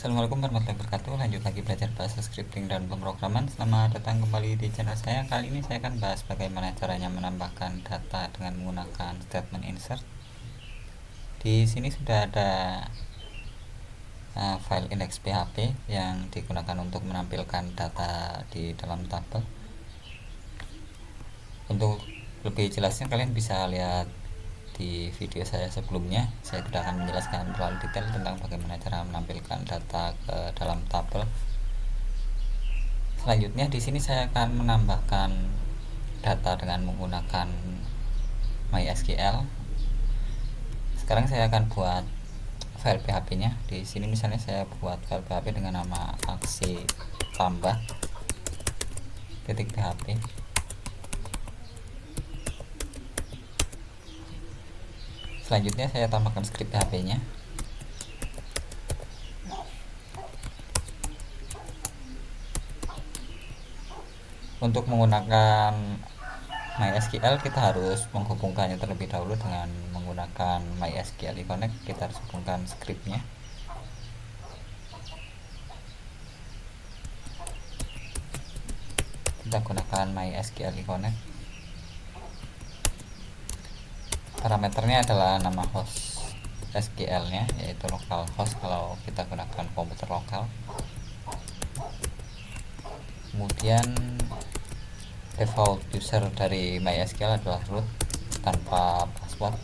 Assalamualaikum warahmatullahi wabarakatuh. Lanjut lagi belajar bahasa scripting dan pemrograman. Selamat datang kembali di channel saya. Kali ini saya akan bahas bagaimana caranya menambahkan data dengan menggunakan statement insert. Di sini sudah ada file index PHP yang digunakan untuk menampilkan data di dalam tabel. Untuk lebih jelasnya kalian bisa lihat di video saya sebelumnya. Saya tidak akan menjelaskan terlalu detail tentang bagaimana cara menampilkan data ke dalam tabel. Selanjutnya di sini saya akan menambahkan data dengan menggunakan MySQL. Sekarang saya akan buat file PHP-nya. Di sini misalnya saya buat file PHP dengan nama aksi tambah .php. Selanjutnya saya tambahkan script PHP-nya. Untuk menggunakan MySQL kita harus menghubungkannya terlebih dahulu dengan menggunakan MySQL Connect. Kita harus hubungkan scriptnya. Kita gunakan MySQL Connect. Parameternya adalah nama host SQL nya, yaitu localhost kalau kita gunakan komputer lokal. Kemudian default user dari MySQL adalah root tanpa password.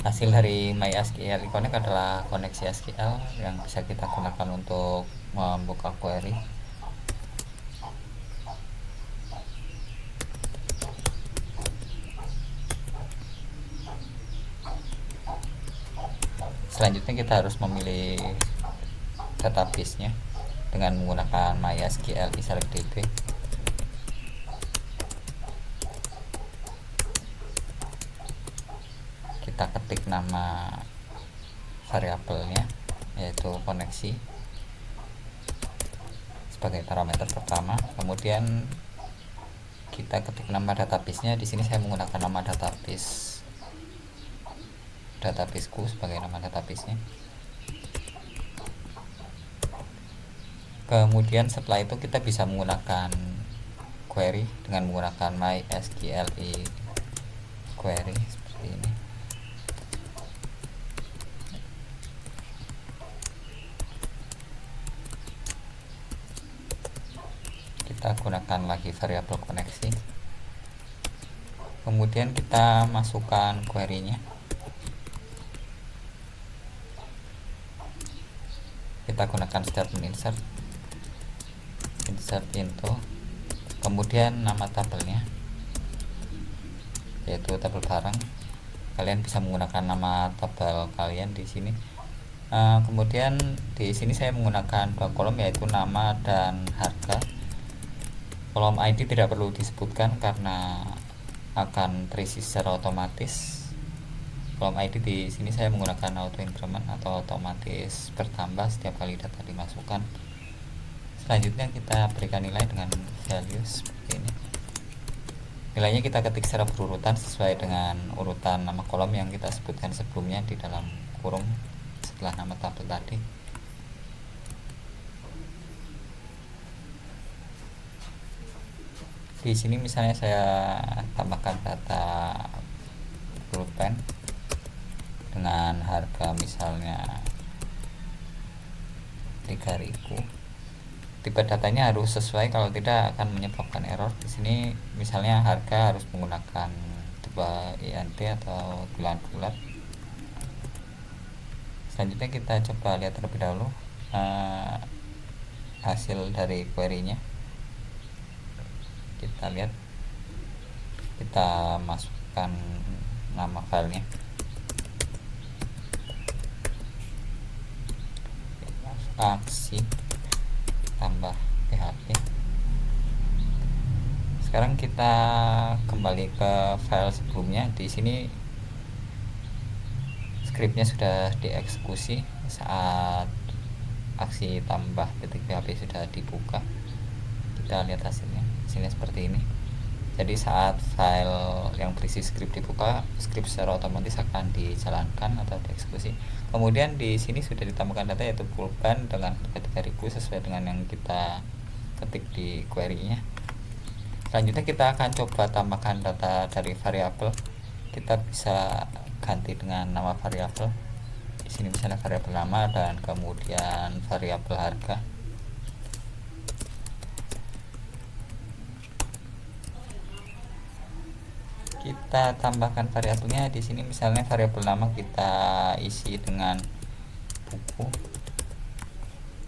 Hasil dari MySQL Connect adalah koneksi SQL yang bisa kita gunakan untuk membuka query. Selanjutnya kita harus memilih database-nya dengan menggunakan MySQL selectdb. Kita ketik nama variabelnya, yaitu koneksi, sebagai parameter pertama. Kemudian kita ketik nama database-nya. Di sini saya menggunakan nama databaseku sebagai nama database-nya. Kemudian setelah itu kita bisa menggunakan query dengan menggunakan MySQL query seperti ini. Kita gunakan lagi variabel koneksi. Kemudian kita masukkan query-nya. Kita gunakan statement insert into, kemudian nama tabelnya yaitu tabel barang. Kalian bisa menggunakan nama tabel kalian di sini. Kemudian di sini saya menggunakan dua kolom, yaitu nama dan harga. Kolom ID tidak perlu disebutkan karena akan terisi secara otomatis. Kolom ID di sini saya menggunakan auto increment atau otomatis bertambah setiap kali data dimasukkan. Selanjutnya kita berikan nilai dengan values seperti ini. Nilainya kita ketik secara berurutan sesuai dengan urutan nama kolom yang kita sebutkan sebelumnya di dalam kurung setelah nama tabel tadi. Di sini misalnya saya tambahkan data pulpen dengan harga misalnya 3.000. Tipe datanya harus sesuai, kalau tidak akan menyebabkan error. Di sini misalnya harga harus menggunakan tipe INT atau bulat. Selanjutnya kita coba lihat terlebih dahulu hasil dari query-nya. Kita lihat, kita masukkan nama filenya. Aksi tambah PHP. Sekarang kita kembali ke file sebelumnya. Di sini scriptnya sudah dieksekusi saat aksi tambah .php sudah dibuka. Kita lihat hasilnya. Hasilnya seperti ini. Jadi saat file yang berisi script dibuka, script secara otomatis akan dijalankan atau dieksekusi. Kemudian di sini sudah ditambahkan data yaitu pulpen dengan harga 3000 sesuai dengan yang kita ketik di query-nya. Selanjutnya kita akan coba tambahkan data dari variabel. Kita bisa ganti dengan nama variabel. Di sini misalnya variabel nama dan kemudian variabel harga. Kita tambahkan variabelnya di sini, misalnya variabel nama kita isi dengan buku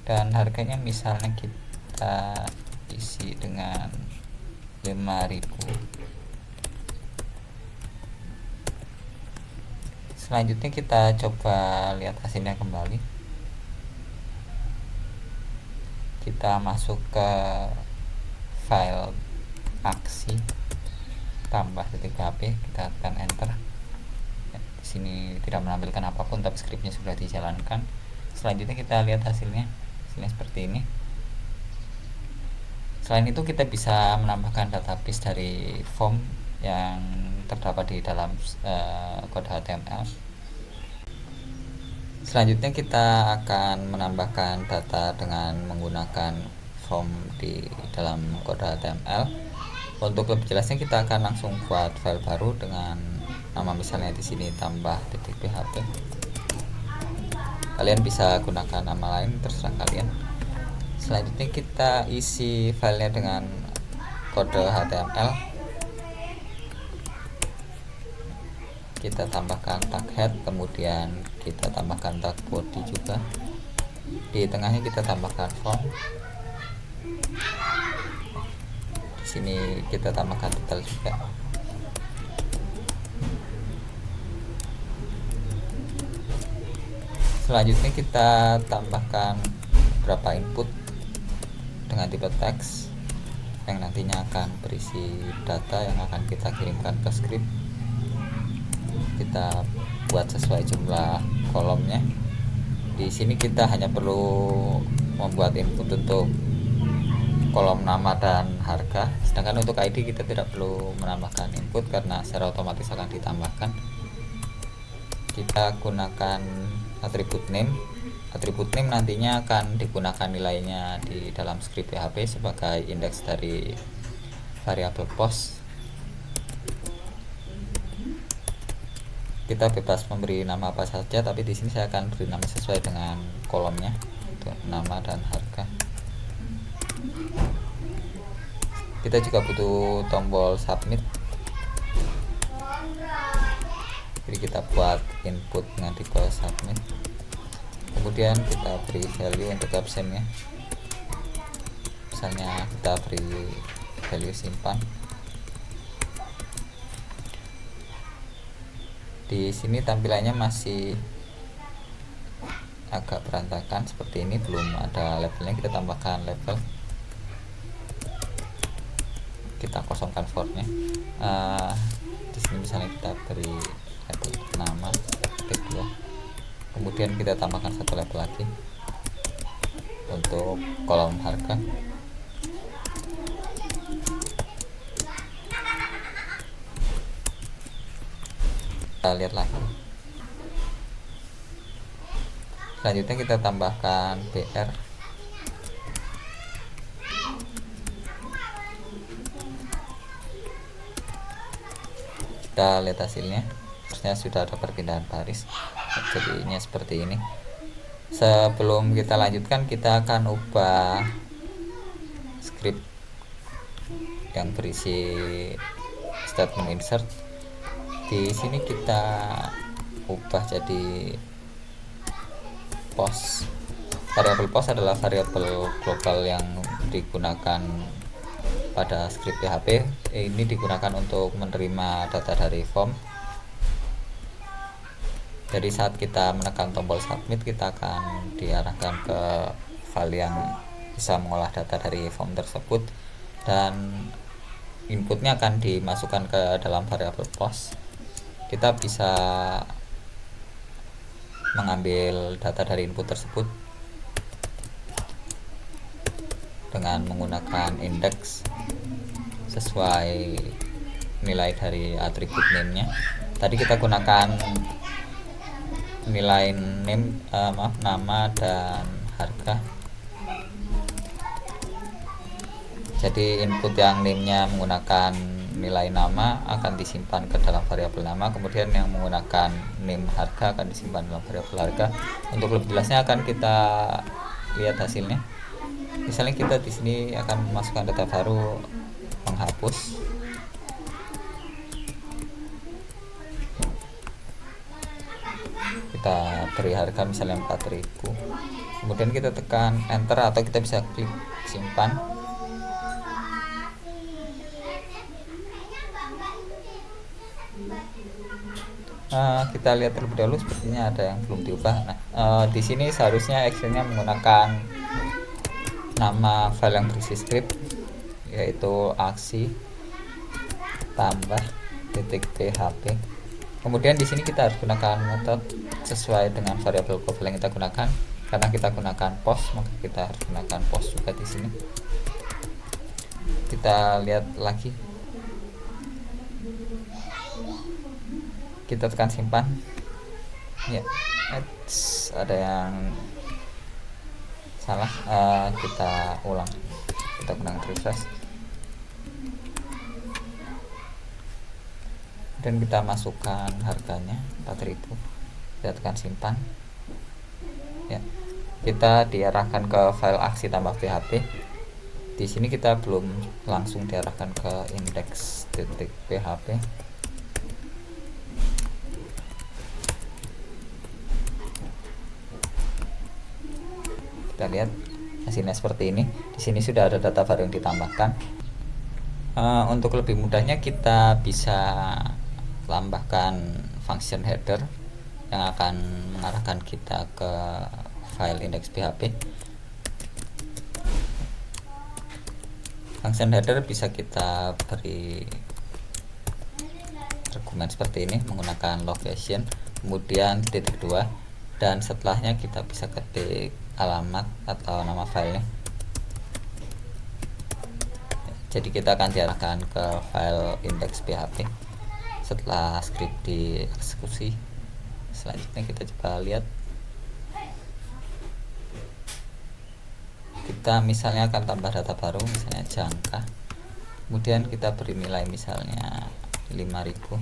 dan harganya misalnya kita isi dengan 5.000. Selanjutnya kita coba lihat hasilnya kembali. Kita masuk ke file aksi tambah .php, kita tekan enter. Di sini tidak menampilkan apapun tapi scriptnya sudah dijalankan. Selanjutnya kita lihat hasilnya seperti ini. Selain itu kita bisa menambahkan database dari form yang terdapat di dalam kode HTML. Selanjutnya kita akan menambahkan data dengan menggunakan form di dalam kode HTML. Untuk lebih jelasnya kita akan langsung buat file baru dengan nama misalnya di sini tambah .php. Kalian bisa gunakan nama lain, terserah kalian. Selanjutnya kita isi filenya dengan kode HTML. Kita tambahkan tag head, kemudian kita tambahkan tag body juga. Di tengahnya kita tambahkan form. Di sini kita tambahkan title juga. Selanjutnya kita tambahkan beberapa input dengan tipe teks yang nantinya akan berisi data yang akan kita kirimkan ke script. Kita buat sesuai jumlah kolomnya. Di sini kita hanya perlu membuat input untuk kolom nama dan harga, sedangkan untuk ID kita tidak perlu menambahkan input karena secara otomatis akan ditambahkan. Kita gunakan atribut name. Atribut name nantinya akan digunakan nilainya di dalam script PHP sebagai indeks dari variabel post. Kita bebas memberi nama apa saja, tapi di sini saya akan beri nama sesuai dengan kolomnya, untuk nama dan harga. Kita juga butuh tombol submit. Jadi kita buat input dengan tipe submit. Kemudian kita beri value untuk absennya. Misalnya kita beri value simpan. Di sini tampilannya masih agak berantakan seperti ini, belum ada labelnya. Kita tambahkan label. Kita kosongkan formnya. Di sini misalnya kita beri label nama kedua. Kemudian kita tambahkan satu label lagi untuk kolom harga. Kita lihat lagi. Selanjutnya kita tambahkan BR. Kita lihat hasilnya, terusnya sudah ada perpindahan baris, jadinya seperti ini. Sebelum kita lanjutkan, kita akan ubah script yang berisi statement insert. Di sini kita ubah jadi post. Variabel post adalah variabel global yang digunakan pada script PHP. Ini digunakan untuk menerima data dari form. Jadi saat kita menekan tombol submit, kita akan diarahkan ke file yang bisa mengolah data dari form tersebut, dan inputnya akan dimasukkan ke dalam variabel post. Kita bisa mengambil data dari input tersebut dengan menggunakan indeks sesuai nilai dari atribut name-nya. Tadi kita gunakan nilai name, nama dan harga. Jadi input yang name-nya menggunakan nilai nama akan disimpan ke dalam variabel nama, kemudian yang menggunakan name harga akan disimpan dalam variabel harga. Untuk lebih jelasnya akan kita lihat hasilnya. Misalnya kita di sini akan memasukkan data baru, menghapus. Kita beri harga misalnya 4.000. Kemudian kita tekan enter atau kita bisa klik simpan. Kita lihat terlebih dahulu, sepertinya ada yang belum diubah. Nah, di sini seharusnya actionnya menggunakan nama file yang berisi script, yaitu aksi tambah .php. Kemudian di sini kita harus gunakan metode sesuai dengan variabel global yang kita gunakan. Karena kita gunakan post, maka kita harus gunakan post juga di sini. Kita lihat lagi. Kita tekan simpan. Ya, ada yang salah. Kita ulang. Kita gunakan refresh. Dan kita masukkan harganya 4.000. Kita tekan simpan. Ya, kita diarahkan ke file aksi tambah php. Di sini kita belum langsung diarahkan ke index.php. Kita lihat hasilnya seperti ini. Di sini sudah ada data baru yang ditambahkan. Untuk lebih mudahnya kita bisa tambahkan function header yang akan mengarahkan kita ke file index.php. Function header bisa kita beri argumen seperti ini menggunakan location, kemudian titik 2, dan setelahnya kita bisa ketik alamat atau nama filenya. Jadi kita akan diarahkan ke file index.php setelah script dieksekusi. Selanjutnya kita coba lihat. Kita misalnya akan tambah data baru, misalnya jangka. Kemudian kita beri nilai misalnya 5.000.